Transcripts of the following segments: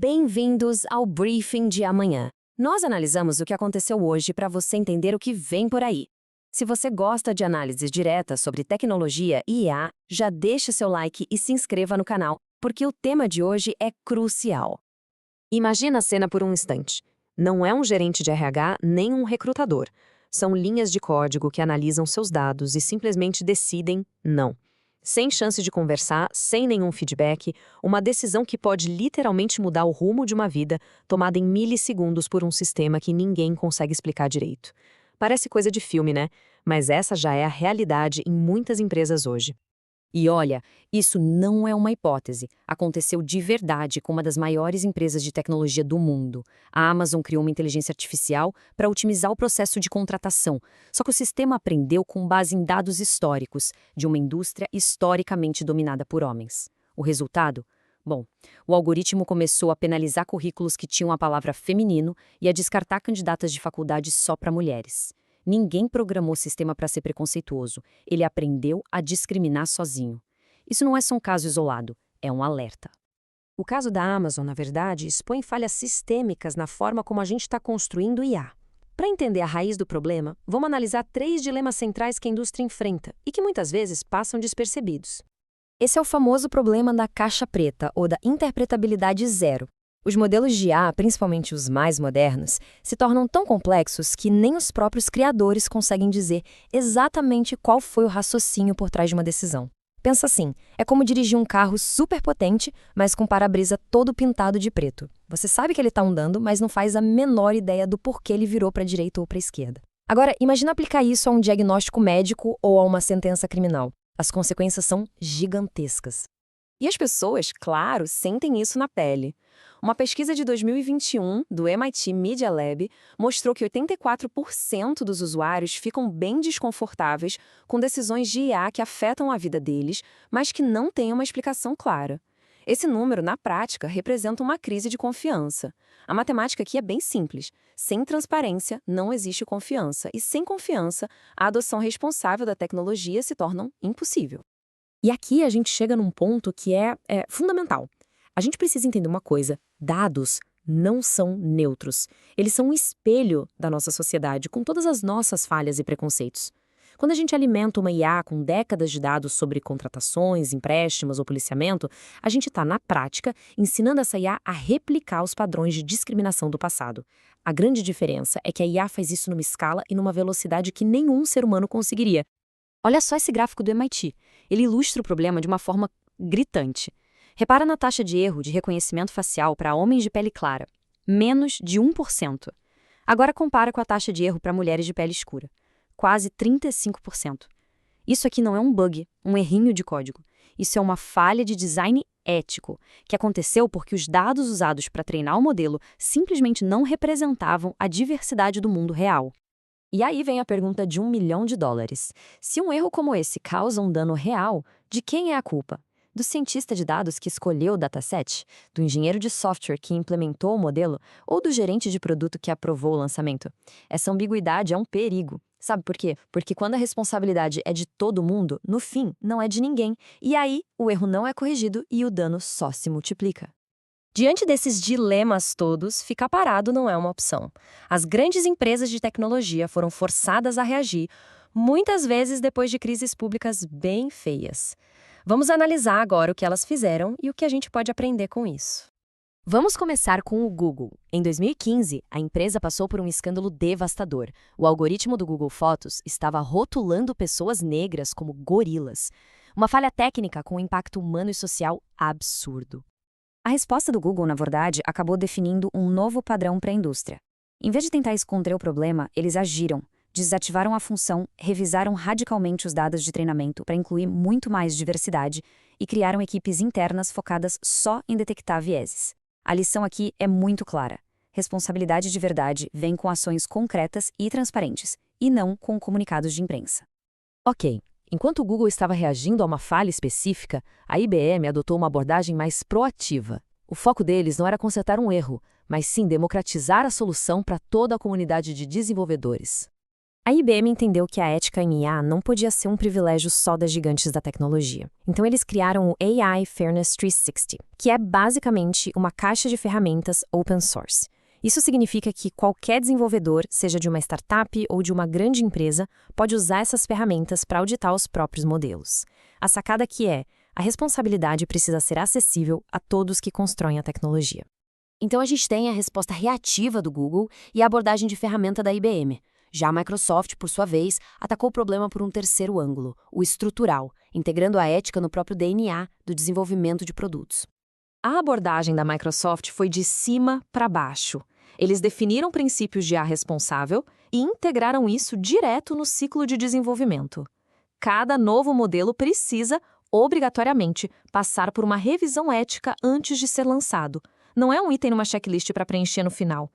Bem-vindos ao Briefing de amanhã. Nós analisamos o que aconteceu hoje para você entender o que vem por aí. Se você gosta de análises diretas sobre tecnologia e IA, já deixe seu like e se inscreva no canal, porque o tema de hoje é crucial. Imagina a cena por um instante. Não é um gerente de RH nem um recrutador. São linhas de código que analisam seus dados e simplesmente decidem não. Sem chance de conversar, sem nenhum feedback, uma decisão que pode literalmente mudar o rumo de uma vida, tomada em milissegundos por um sistema que ninguém consegue explicar direito. Parece coisa de filme, né? Mas essa já é a realidade em muitas empresas hoje. E olha, isso não é uma hipótese. Aconteceu de verdade com uma das maiores empresas de tecnologia do mundo. A Amazon criou uma inteligência artificial para otimizar o processo de contratação. Só que o sistema aprendeu com base em dados históricos de uma indústria historicamente dominada por homens. O resultado? Bom, o algoritmo começou a penalizar currículos que tinham a palavra feminino e a descartar candidatas de faculdade só para mulheres. Ninguém programou o sistema para ser preconceituoso. Ele aprendeu a discriminar sozinho. Isso não é só um caso isolado, é um alerta. O caso da Amazon, na verdade, expõe falhas sistêmicas na forma como a gente está construindo IA. Para entender a raiz do problema, vamos analisar 3 dilemas centrais que a indústria enfrenta e que muitas vezes passam despercebidos. Esse é o famoso problema da caixa preta ou da interpretabilidade zero. Os modelos de IA, principalmente os mais modernos, se tornam tão complexos que nem os próprios criadores conseguem dizer exatamente qual foi o raciocínio por trás de uma decisão. Pensa assim, é como dirigir um carro super potente, mas com para-brisa todo pintado de preto. Você sabe que ele está andando, mas não faz a menor ideia do porquê ele virou para a direita ou para a esquerda. Agora, imagina aplicar isso a um diagnóstico médico ou a uma sentença criminal. As consequências são gigantescas. E as pessoas, claro, sentem isso na pele. Uma pesquisa de 2021 do MIT Media Lab mostrou que 84% dos usuários ficam bem desconfortáveis com decisões de IA que afetam a vida deles, mas que não têm uma explicação clara. Esse número, na prática, representa uma crise de confiança. A matemática aqui é bem simples. Sem transparência, não existe confiança. E sem confiança, a adoção responsável da tecnologia se torna impossível. E aqui a gente chega num ponto que é fundamental. A gente precisa entender uma coisa: dados não são neutros. Eles são um espelho da nossa sociedade, com todas as nossas falhas e preconceitos. Quando a gente alimenta uma IA com décadas de dados sobre contratações, empréstimos ou policiamento, a gente está, na prática, ensinando essa IA a replicar os padrões de discriminação do passado. A grande diferença é que a IA faz isso numa escala e numa velocidade que nenhum ser humano conseguiria. Olha só esse gráfico do MIT. Ele ilustra o problema de uma forma gritante. Repara na taxa de erro de reconhecimento facial para homens de pele clara. Menos de 1%. Agora compara com a taxa de erro para mulheres de pele escura. Quase 35%. Isso aqui não é um bug, um errinho de código. Isso é uma falha de design ético, que aconteceu porque os dados usados para treinar o modelo simplesmente não representavam a diversidade do mundo real. E aí vem a pergunta de $1 milhão. Se um erro como esse causa um dano real, de quem é a culpa? Do cientista de dados que escolheu o dataset? Do engenheiro de software que implementou o modelo? Ou do gerente de produto que aprovou o lançamento? Essa ambiguidade é um perigo. Sabe por quê? Porque quando a responsabilidade é de todo mundo, no fim, não é de ninguém. E aí, o erro não é corrigido e o dano só se multiplica. Diante desses dilemas todos, ficar parado não é uma opção. As grandes empresas de tecnologia foram forçadas a reagir, muitas vezes depois de crises públicas bem feias. Vamos analisar agora o que elas fizeram e o que a gente pode aprender com isso. Vamos começar com o Google. Em 2015, a empresa passou por um escândalo devastador. O algoritmo do Google Fotos estava rotulando pessoas negras como gorilas. Uma falha técnica com um impacto humano e social absurdo. A resposta do Google, na verdade, acabou definindo um novo padrão para a indústria. Em vez de tentar esconder o problema, eles agiram, desativaram a função, revisaram radicalmente os dados de treinamento para incluir muito mais diversidade e criaram equipes internas focadas só em detectar vieses. A lição aqui é muito clara. Responsabilidade de verdade vem com ações concretas e transparentes, e não com comunicados de imprensa. Ok. Enquanto o Google estava reagindo a uma falha específica, a IBM adotou uma abordagem mais proativa. O foco deles não era consertar um erro, mas sim democratizar a solução para toda a comunidade de desenvolvedores. A IBM entendeu que a ética em IA não podia ser um privilégio só das gigantes da tecnologia. Então eles criaram o AI Fairness 360, que é basicamente uma caixa de ferramentas open source. Isso significa que qualquer desenvolvedor, seja de uma startup ou de uma grande empresa, pode usar essas ferramentas para auditar os próprios modelos. A sacada aqui é: a responsabilidade precisa ser acessível a todos que constroem a tecnologia. Então a gente tem a resposta reativa do Google e a abordagem de ferramenta da IBM. Já a Microsoft, por sua vez, atacou o problema por um terceiro ângulo, o estrutural, integrando a ética no próprio DNA do desenvolvimento de produtos. A abordagem da Microsoft foi de cima para baixo. Eles definiram princípios de IA responsável e integraram isso direto no ciclo de desenvolvimento. Cada novo modelo precisa, obrigatoriamente, passar por uma revisão ética antes de ser lançado. Não é um item numa checklist para preencher no final.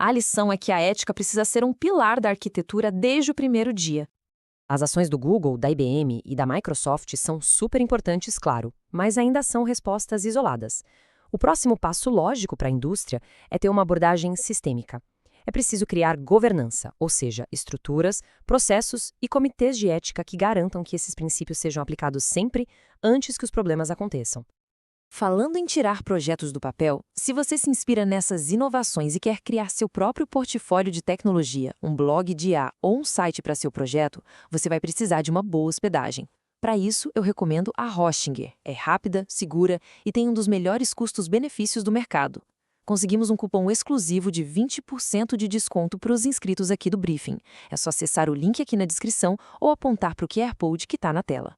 A lição é que a ética precisa ser um pilar da arquitetura desde o primeiro dia. As ações do Google, da IBM e da Microsoft são super importantes, claro, mas ainda são respostas isoladas. O próximo passo lógico para a indústria é ter uma abordagem sistêmica. É preciso criar governança, ou seja, estruturas, processos e comitês de ética que garantam que esses princípios sejam aplicados sempre antes que os problemas aconteçam. Falando em tirar projetos do papel, se você se inspira nessas inovações e quer criar seu próprio portfólio de tecnologia, um blog de IA ou um site para seu projeto, você vai precisar de uma boa hospedagem. Para isso, eu recomendo a Hostinger. É rápida, segura e tem um dos melhores custos-benefícios do mercado. Conseguimos um cupom exclusivo de 20% de desconto para os inscritos aqui do Briefing. É só acessar o link aqui na descrição ou apontar para o QR Code que está na tela.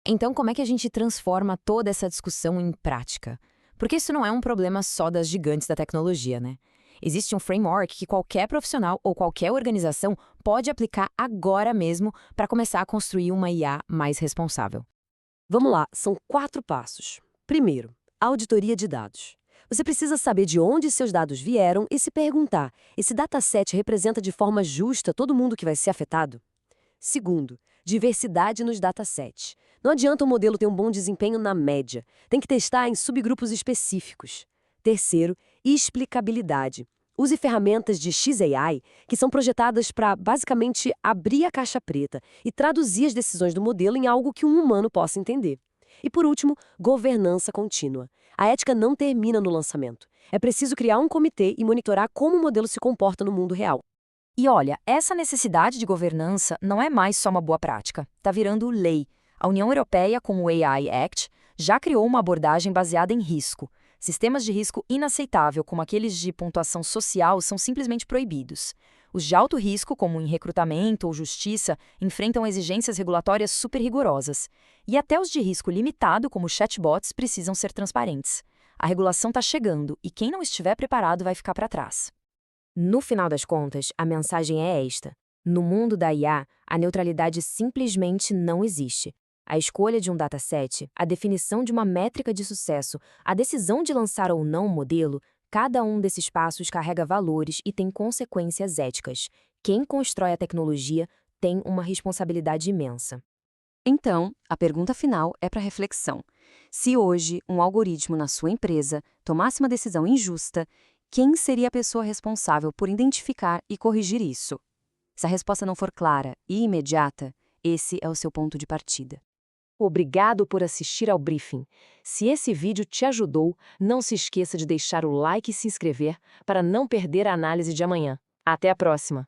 Então, como é que a gente transforma toda essa discussão em prática? Porque isso não é um problema só das gigantes da tecnologia, né? Existe um framework que qualquer profissional ou qualquer organização pode aplicar agora mesmo para começar a construir uma IA mais responsável. Vamos lá, são 4 passos. Primeiro, auditoria de dados. Você precisa saber de onde seus dados vieram e se perguntar: esse dataset representa de forma justa todo mundo que vai ser afetado? Segundo, diversidade nos datasets. Não adianta o modelo ter um bom desempenho na média. Tem que testar em subgrupos específicos. Terceiro, explicabilidade. Use ferramentas de XAI que são projetadas para, basicamente, abrir a caixa preta e traduzir as decisões do modelo em algo que um humano possa entender. E, por último, governança contínua. A ética não termina no lançamento. É preciso criar um comitê e monitorar como o modelo se comporta no mundo real. E olha, essa necessidade de governança não é mais só uma boa prática, está virando lei. A União Europeia, com o AI Act, já criou uma abordagem baseada em risco. Sistemas de risco inaceitável, como aqueles de pontuação social, são simplesmente proibidos. Os de alto risco, como em recrutamento ou justiça, enfrentam exigências regulatórias super rigorosas. E até os de risco limitado, como chatbots, precisam ser transparentes. A regulação está chegando e quem não estiver preparado vai ficar para trás. No final das contas, a mensagem é esta: no mundo da IA, a neutralidade simplesmente não existe. A escolha de um dataset, a definição de uma métrica de sucesso, a decisão de lançar ou não um modelo, cada um desses passos carrega valores e tem consequências éticas. Quem constrói a tecnologia tem uma responsabilidade imensa. Então, a pergunta final é para reflexão. Se hoje um algoritmo na sua empresa tomasse uma decisão injusta, quem seria a pessoa responsável por identificar e corrigir isso? Se a resposta não for clara e imediata, esse é o seu ponto de partida. Obrigado por assistir ao Briefing. Se esse vídeo te ajudou, não se esqueça de deixar o like e se inscrever para não perder a análise de amanhã. Até a próxima!